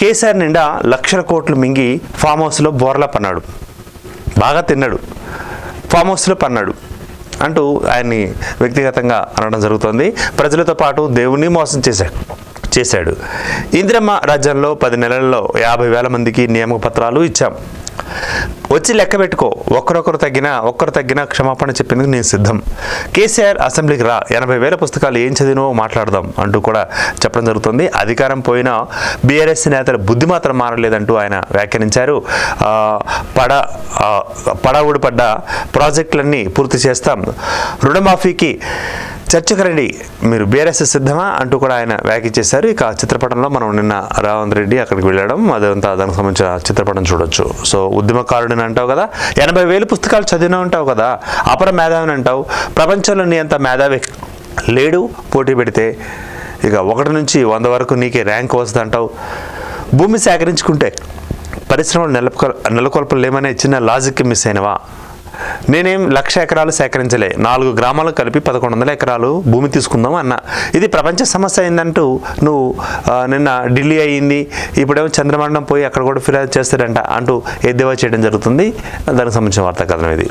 కేసీఆర్ నిండా లక్షల కోట్లు మింగి ఫామ్ హౌస్లో బోర్లా పన్నాడు, బాగా తిన్నాడు, ఫామ్ హౌస్లో పన్నాడు అంటూ ఆయన్ని వ్యక్తిగతంగా అనడం జరుగుతోంది. ప్రజలతో పాటు దేవుణ్ణి మోసం చేశాడు. ఇందిరమ్మ రాజ్యంలో 10 నెలల్లో 50,000 మందికి నియామక పత్రాలు ఇచ్చాం. వచ్చి లెక్క పెట్టుకో, ఒక్కరు తగ్గినా క్షమాపణ చెప్పేందుకు నేను సిద్ధం. కేసీఆర్ అసెంబ్లీకి రా, 80,000 పుస్తకాలు ఏం చదివినో మాట్లాడదాం అంటూ కూడా చెప్పడం జరుగుతుంది. అధికారం పోయినా బీఆర్ఎస్ నేతల బుద్ధి మాత్రం మారలేదంటూ ఆయన వ్యాఖ్యానించారు. పడ్డ ప్రాజెక్టులన్నీ పూర్తి చేస్తాం, రుణమాఫీకి చర్చకు రండి, మీరు బీఆర్ఎస్ సిద్ధమా అంటూ కూడా ఆయన వ్యాఖ్య చేశారు. ఇక చిత్రపటంలో మనం నిన్న రేవంత్ రెడ్డి అక్కడికి వెళ్ళడం, అదంతా దానికి సంబంధించిన చిత్రపటం చూడొచ్చు. సో ఉద్యమకారుడిని అంటావు కదా, 80,000 పుస్తకాలు చదివినా ఉంటావు కదా, అపర మేధావిని అంటావు, ప్రపంచంలో నీ అంత మేధావి లేడు, పోటీ పెడితే ఇక 1 నుంచి 100 వరకు నీకే ర్యాంక్ వస్తుంది అంటావు. భూమి సేకరించుకుంటే పరిశ్రమలు నెలకొల్పలేమనే చిన్న లాజిక్ మిస్ అయినవా? నేనేం 1,00,000 ఎకరాలు సేకరించలే, 4 గ్రామాలు కలిపి 1,100 ఎకరాలు భూమి తీసుకుందాం అన్న. ఇది ప్రపంచ సమస్య అయిందంటూ నువ్వు నిన్న ఢిల్లీ అయ్యింది, ఇప్పుడేమో చంద్రమండలం పోయి అక్కడ కూడా ఫిర్యాదు చేస్తాడంట అంటూ ఎద్దేవా చేయడం జరుగుతుంది. దానికి సంబంధించిన వార్తా కథనం ఇది.